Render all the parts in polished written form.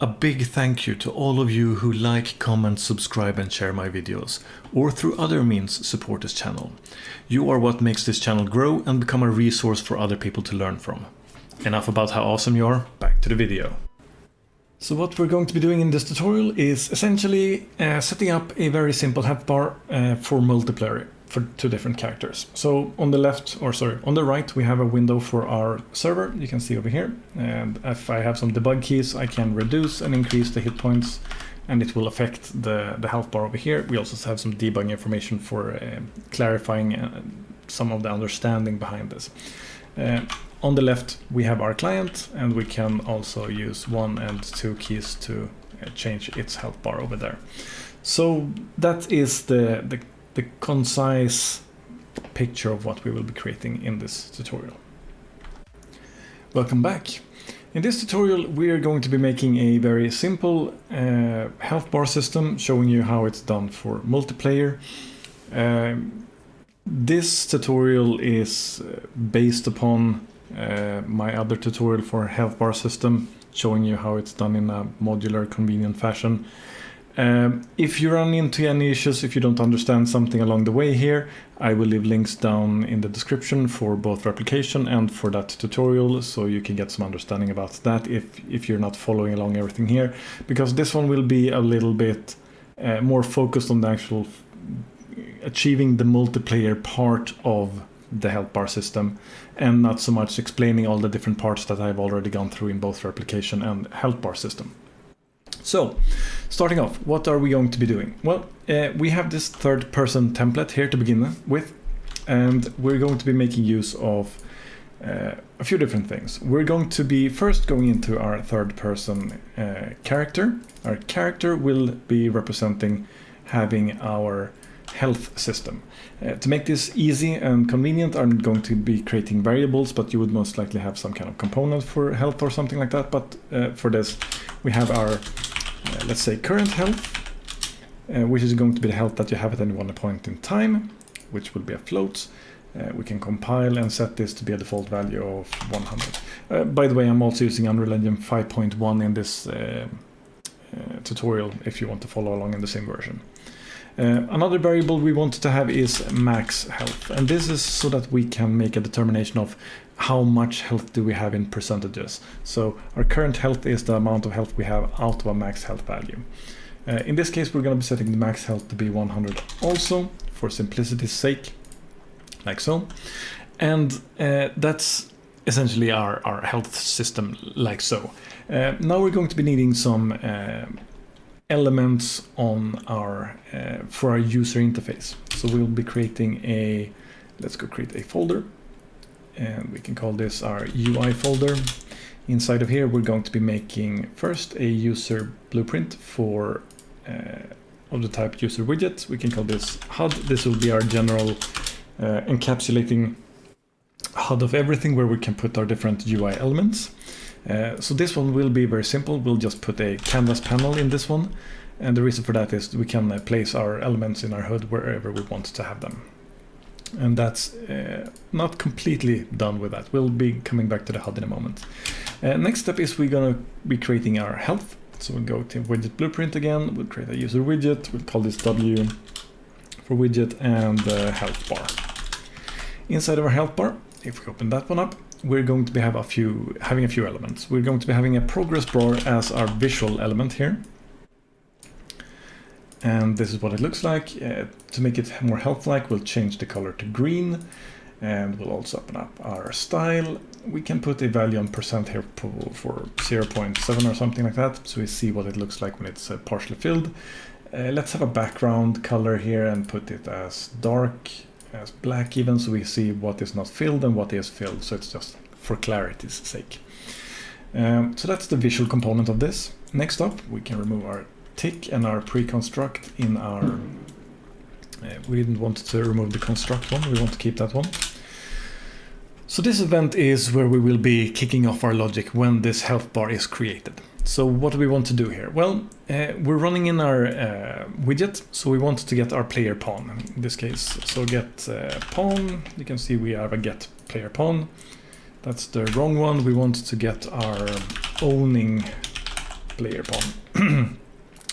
A big thank you to all of you who like, comment, subscribe and share my videos, or through other means support this channel. You are what makes this channel grow and become a resource for other people to learn from. Enough about how awesome you are, back to the video. So what we're going to be doing in this tutorial is essentially setting up a very simple health bar for multiplayer for two different characters. So on the on the right we have a window for our server, you can see over here, and if I have some debug keys I can reduce and increase the hit points and it will affect the health bar over here. We also have some debugging information for clarifying some of the understanding behind this. On the left we have our client, and we can also use 1 and 2 keys to change its health bar over there. So that is the concise picture of what we will be creating in this tutorial. Welcome back. In this tutorial we are going to be making a very simple health bar system, showing you how it's done for multiplayer. This tutorial is based upon my other tutorial for health bar system, showing you how it's done in a modular, convenient fashion. If you run into any issues, if you don't understand something along the way here, I will leave links down in the description for both replication and for that tutorial, so you can get some understanding about that if you're not following along everything here, because this one will be a little bit more focused on the actual achieving the multiplayer part of the health bar system, and not so much explaining all the different parts that I've already gone through in both replication and health bar system. So, starting off, what are we going to be doing? Well, we have this third person template here to begin with, and we're going to be making use of a few different things. We're going to be first going into our third person character. Our character will be representing having our health system. To make this easy and convenient, I'm going to be creating variables, but you would most likely have some kind of component for health or something like that. But for this, we have our, let's say, current health, which is going to be the health that you have at any one point in time, which will be a float. We can compile and set this to be a default value of 100. By the way, I'm also using Unreal Engine 5.1 in this tutorial, if you want to follow along in the same version. Another variable we want to have is max health, and this is so that we can make a determination of how much health do we have in percentages. So our current health is the amount of health we have out of a max health value. In this case we're going to be setting the max health to be 100 also, for simplicity's sake, like so. And that's essentially our health system, like so. Now we're going to be needing some elements on our for our user interface. So we'll be creating let's go create a folder, and we can call this our UI folder. Inside of here we're going to be making first a user blueprint for of the type user widget. We can call this HUD. This will be our general encapsulating HUD of everything, where we can put our different UI elements. So this one will be very simple. We'll just put a canvas panel in this one, and the reason for that is we can place our elements in our HUD wherever we want to have them. And that's not completely done with that. We'll be coming back to the HUD in a moment. Next step is we're going to be creating our health. So we'll go to widget blueprint again. We'll create a user widget. We'll call this W for widget, and health bar. Inside of our health bar, if we open that one up, we're going to be having a few elements. We're going to be having a progress bar as our visual element here. And this is what it looks like. To make it more health-like, we'll change the color to green, and we'll also open up our style. We can put a value on percent here for 0.7 or something like that, so we see what it looks like when it's partially filled. Let's have a background color here and put it as dark, as black even, so we see what is not filled and what is filled, so it's just for clarity's sake. So that's the visual component of this. Next up, we can remove our tick and our pre-construct in our... we didn't want to remove the construct one, we want to keep that one. So this event is where we will be kicking off our logic when this health bar is created. So what do we want to do here? Well, we're running in our widget, so we want to get our player pawn in this case. So get pawn, you can see we have a get player pawn. That's the wrong one. We want to get our owning player pawn.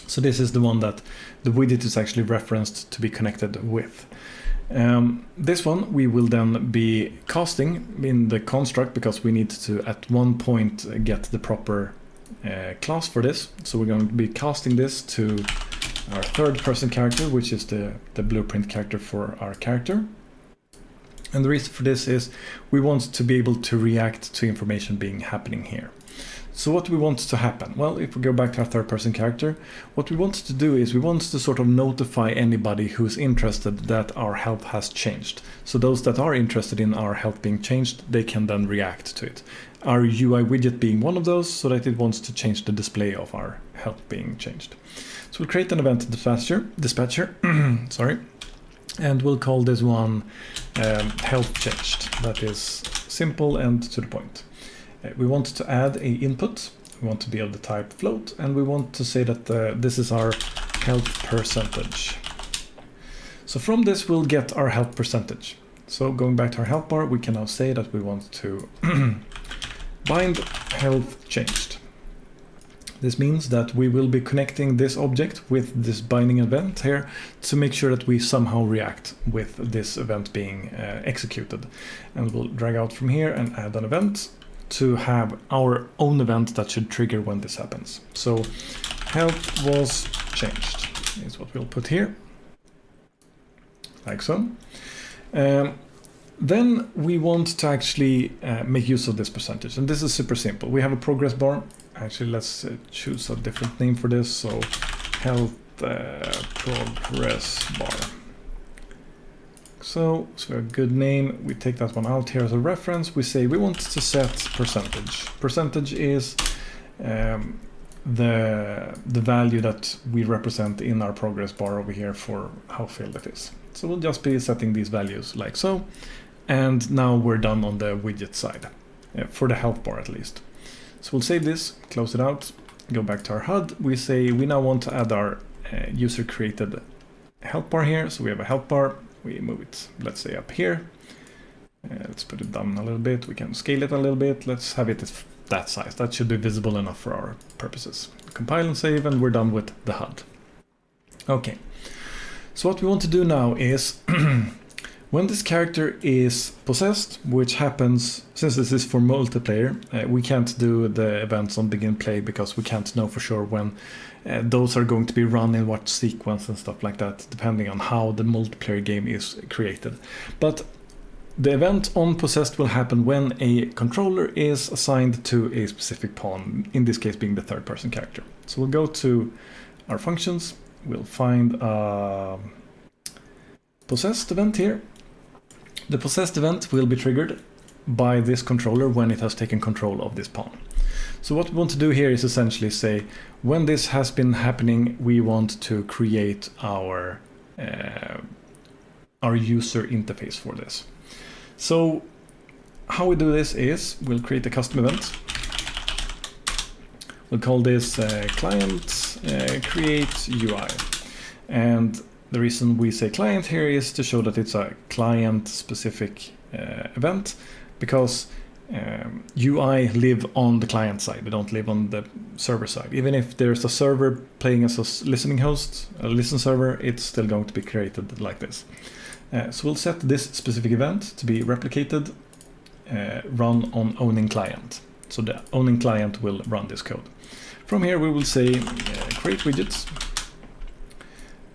So this is the one that the widget is actually referenced to be connected with. This one we will then be casting in the construct, because we need to at one point get the proper class for this. So we're going to be casting this to our third person character, which is the blueprint character for our character. And the reason for this is we want to be able to react to information happening here. So what do we want to happen? Well, if we go back to our third person character, what we want to do is we want to sort of notify anybody who's interested that our health has changed. So those that are interested in our health being changed, they can then react to it. Our UI widget being one of those, so that it wants to change the display of our health being changed. So we'll create an event dispatcher, sorry, and we'll call this one health changed. That is simple and to the point. We want to add a input. We want to be of the type float, and we want to say that this is our health percentage. So from this we'll get our health percentage. So going back to our health bar, we can now say that we want to bind health changed. This means that we will be connecting this object with this binding event here to make sure that we somehow react with this event being executed. And we'll drag out from here and add an event to have our own event that should trigger when this happens. So health was changed is what we'll put here, like so. Then we want to actually make use of this percentage, and this is super simple. We have a progress bar. Actually, let's choose a different name for this. So health progress bar. So a good name. We take that one out here as a reference. We say we want to set percentage. Percentage is the value that we represent in our progress bar over here for how filled it is. So we'll just be setting these values like so. And now we're done on the widget side, for the health bar at least. So we'll save this, close it out, go back to our HUD. We say we now want to add our user created health bar here. So we have a health bar. We move it, let's say, up here. Let's put it down a little bit. We can scale it a little bit. Let's have it that size. That should be visible enough for our purposes. Compile and save, and we're done with the HUD. Okay. So what we want to do now is when this character is possessed, which happens, since this is for multiplayer, we can't do the events on begin play because we can't know for sure when those are going to be run in what sequence and stuff like that, depending on how the multiplayer game is created. But the event on possessed will happen when a controller is assigned to a specific pawn, in this case being the third person character. So we'll go to our functions, we'll find a possessed event here. The possessed event will be triggered by this controller when it has taken control of this pawn. So what we want to do here is essentially say, when this has been happening, we want to create our user interface for this. So how we do this is we'll create a custom event. We'll call this client create UI. And the reason we say client here is to show that it's a client specific event, because UI live on the client side, they don't live on the server side. Even if there's a server playing as a listening host, a listen server, it's still going to be created like this. So we'll set this specific event to be replicated, run on owning client. So the owning client will run this code. From here we will say create widgets.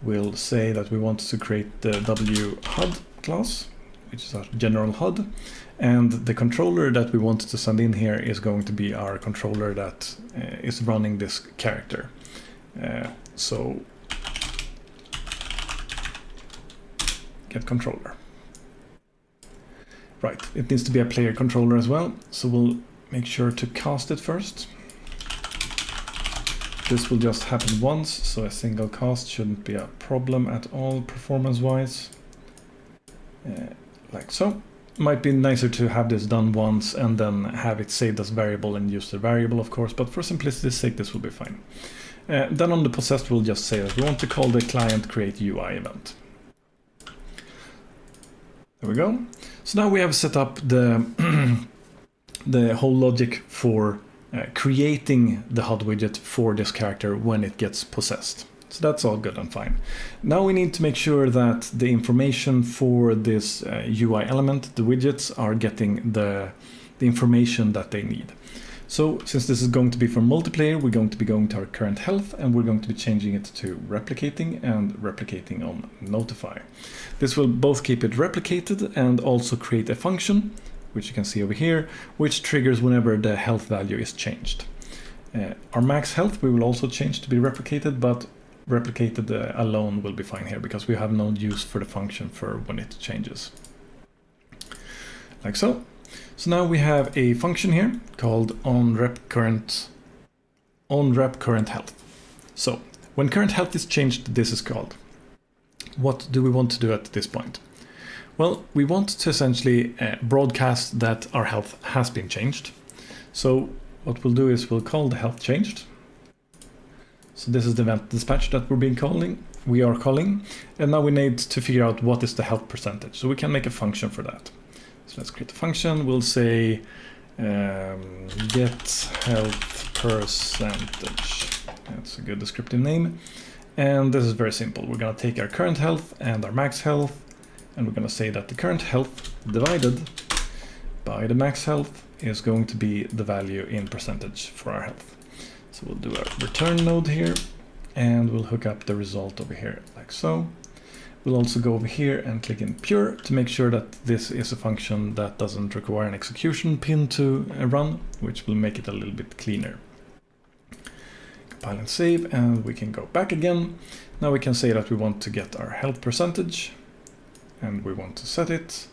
We'll say that we want to create the WHUD class, which is our general HUD. And the controller that we want to send in here is going to be our controller that is running this character. So get controller. Right, it needs to be a player controller as well. So we'll make sure to cast it first. This will just happen once, so a single cast shouldn't be a problem at all performance-wise. Like so. Might be nicer to have this done once and then have it saved as variable and use the variable, of course, but for simplicity's sake this will be fine. Then on the possessed we'll just say that we want to call the client create UI event. There we go. So now we have set up the the whole logic for creating the HUD widget for this character when it gets possessed. So that's all good and fine. Now we need to make sure that the information for this UI element, the widgets, are getting the information that they need. So since this is going to be for multiplayer, we're going to be going to our current health, and we're going to be changing it to replicating and replicating on notify. This will both keep it replicated and also create a function, which you can see over here, which triggers whenever the health value is changed. Our max health we will also change to be replicated, but replicated alone will be fine here because we have no use for the function for when it changes. Like so. So now we have a function here called onRepCurrent health. So when current health is changed, this is called. What do we want to do at this point? Well, we want to essentially broadcast that our health has been changed. So what we'll do is we'll call the health changed. So this is the event dispatch that we are calling, and now we need to figure out what is the health percentage. So we can make a function for that. So let's create a function. We'll say get health percentage. That's a good descriptive name. And this is very simple. We're going to take our current health and our max health, and we're going to say that the current health divided by the max health is going to be the value in percentage for our health. So we'll do a return node here, and we'll hook up the result over here like so. We'll also go over here and click in pure to make sure that this is a function that doesn't require an execution pin to run, which will make it a little bit cleaner. Compile and save, and we can go back again. Now we can say that we want to get our health percentage, and we want to set it,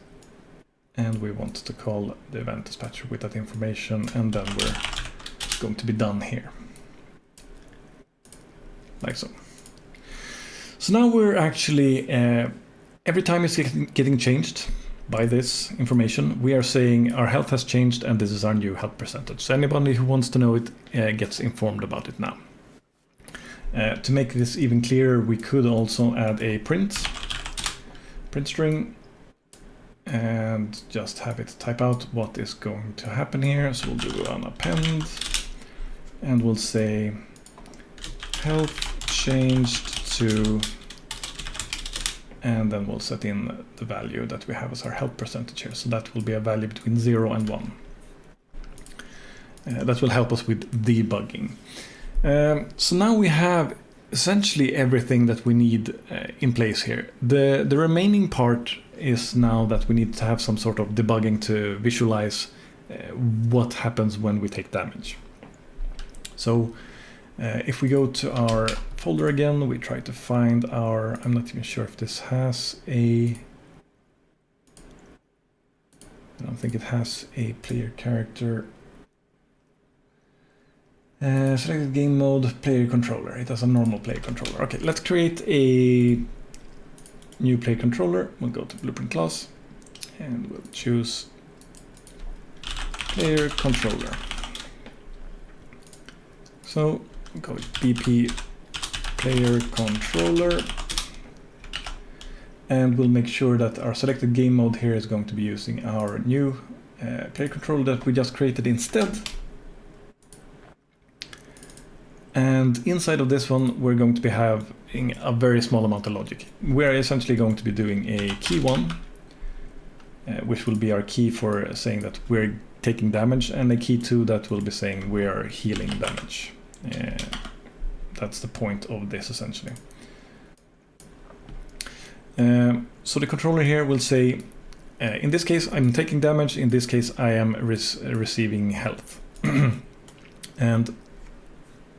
and we want to call the event dispatcher with that information, and then we're going to be done here. Like so. So now we're actually, every time it's getting changed by this information, we are saying our health has changed and this is our new health percentage. So anybody who wants to know it gets informed about it now. To make this even clearer, we could also add a print string, and just have it type out what is going to happen here. So we'll do an append, and we'll say health changed to, and then we'll set in the value that we have as our health percentage here. So that will be a value between 0 and 1. That will help us with debugging. So now we have essentially everything that we need in place here. The remaining part is now that we need to have some sort of debugging to visualize what happens when we take damage. So if we go to our folder again, we try to find our, I'm not even sure if this has a, I don't think it has a player character. Selected game mode, player controller. It has a normal player controller. Okay, let's create a new player controller. We'll go to blueprint class and we'll choose player controller. So we'll call it BP player controller, and we'll make sure that our selected game mode here is going to be using our new player controller that we just created instead. And inside of this one, we're going to be having a very small amount of logic. We're essentially going to be doing a key 1, which will be our key for saying that we're taking damage, and a key 2 that will be saying we are healing damage. That's the point of this essentially. So the controller here will say, in this case I'm taking damage, in this case I am receiving health. And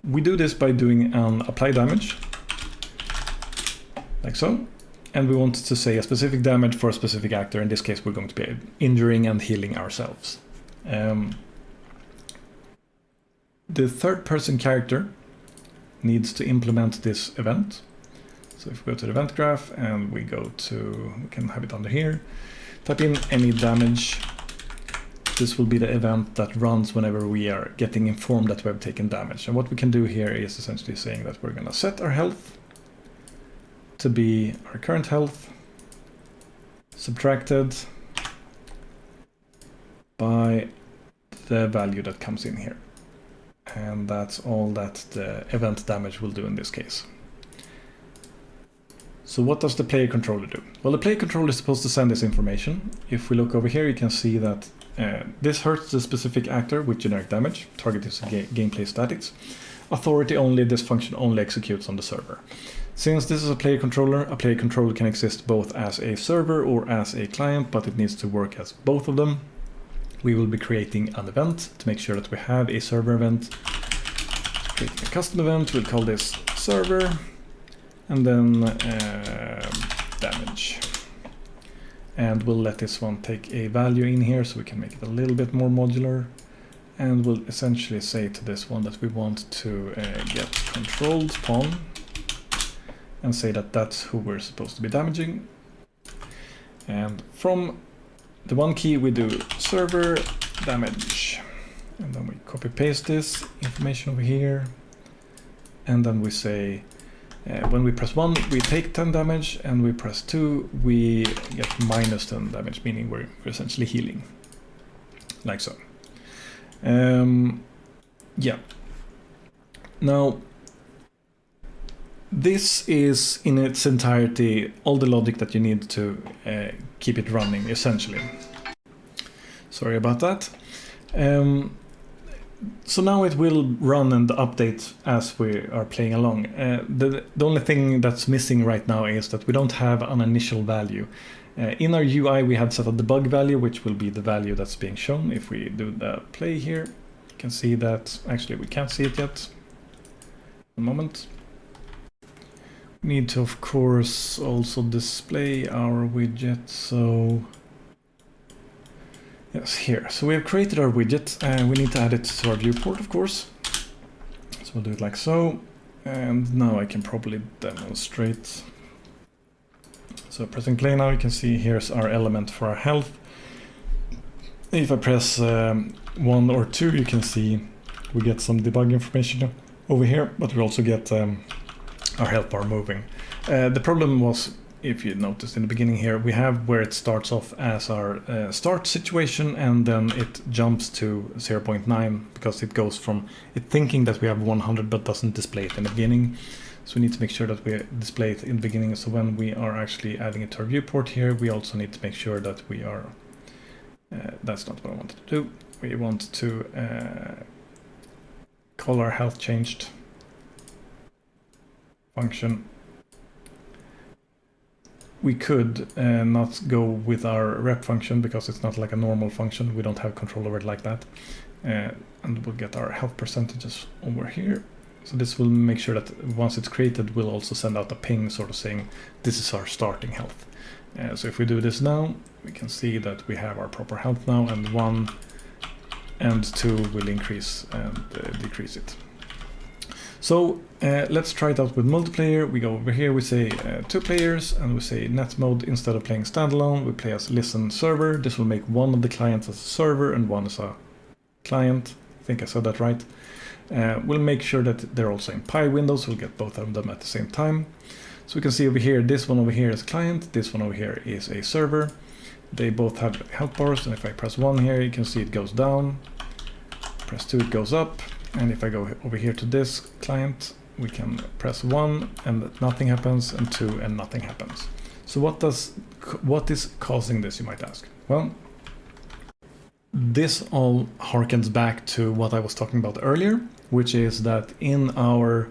we do this by doing an apply damage, like so, and we want to say a specific damage for a specific actor. In this case we're going to be injuring and healing ourselves. The third person character needs to implement this event. So if we go to the event graph and we go to, we can have it under here, type in any damage. This will be the event that runs whenever we are getting informed that we have taken damage. And what we can do here is essentially saying that we're going to set our health to be our current health subtracted by the value that comes in here. And that's all that the event damage will do in this case. So what does the player controller do? Well, the player controller is supposed to send this information. If we look over here, you can see that this hurts the specific actor with generic damage. Target is gameplay statics. Authority only, this function only executes on the server. Since this is a player controller can exist both as a server or as a client, but it needs to work as both of them. We will be creating an event to make sure that we have a server event. Creating a custom event, we'll call this server, and then damage. And we'll let this one take a value in here so we can make it a little bit more modular. And we'll essentially say to this one that we want to get controlled pawn and say that that's who we're supposed to be damaging. And from the one key we do server damage, and then we copy paste this information over here, and then we say when we press 1 we take 10 damage, and we press 2 we get minus 10 damage, meaning we're essentially healing, like so. Yeah. Now this is in its entirety all the logic that you need to keep it running, essentially. Sorry about that. So now it will run and update as we are playing along. The only thing that's missing right now is that we don't have an initial value. In our UI we have set a debug value, which will be the value that's being shown. If we do the play here, you can see that actually we can't see it yet. A moment. We need to, of course, also display our widget. So yes, here. So we have created our widget, and we need to add it to our viewport, of course. So we'll do it like so. And now I can probably demonstrate. So pressing play now, you can see here's our element for our health. If I press 1 or 2, you can see we get some debug information over here, but we also get our health bar moving. The problem was, if you noticed in the beginning here, we have where it starts off as our start situation, and then it jumps to 0.9 because it goes from it thinking that we have 100 but doesn't display it in the beginning. So we need to make sure that we display it in the beginning. So when we are actually adding it to our viewport here, we also need to make sure that we are, that's not what I wanted to do. We want to call our health changed function. We could not go with our rep function because it's not like a normal function. We don't have control over it like that. And we'll get our health percentages over here. So this will make sure that once it's created, we'll also send out a ping sort of saying this is our starting health. So if we do this now, we can see that we have our proper health now, and 1 and 2 will increase and decrease it. So let's try it out with multiplayer. We go over here, we say 2 players, and we say net mode. Instead of playing standalone, we play as listen server. This will make one of the clients as a server and one as a client. I think I said that right. We'll make sure that they're also in pie windows. We'll get both of them at the same time. So we can see over here, this one over here is client, this one over here is a server. They both have health bars, and if I press 1 here, you can see it goes down. Press 2, it goes up. And if I go over here to this client, we can press 1 and nothing happens, and 2 and nothing happens. So what is causing this, you might ask? Well, this all harkens back to what I was talking about earlier, which is that in our,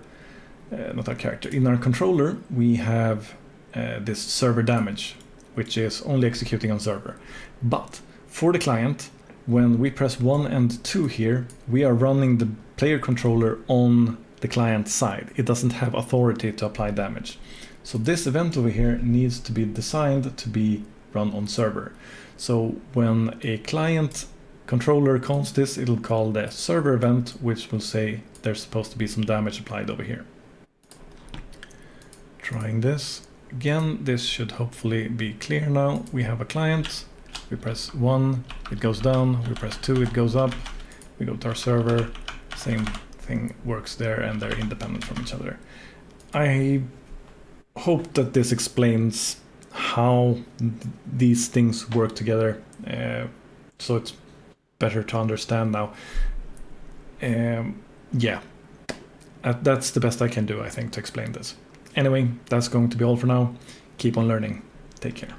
not our character, in our controller, we have this server damage, which is only executing on server. But for the client, when we press 1 and 2 here, we are running the player controller on the client side. It doesn't have authority to apply damage. So this event over here needs to be designed to be run on server. So when a client controller calls this, it'll call the server event, which will say there's supposed to be some damage applied over here. Trying this again, this should hopefully be clear now. We have a client, we press 1, it goes down, we press 2, it goes up, we go to our server, same thing works there, and they're independent from each other. I hope that this explains how these things work together, so it's better to understand now. yeah, that's the best I can do, I think, to explain this. Anyway, that's going to be all for now. Keep on learning. Take care.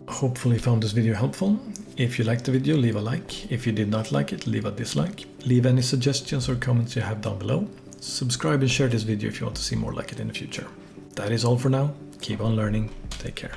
Hopefully you found this video helpful. If you liked the video, leave a like. If you did not like it, leave a dislike. Leave any suggestions or comments you have down below. Subscribe and share this video if you want to see more like it in the future. That is all for now. Keep on learning. Take care.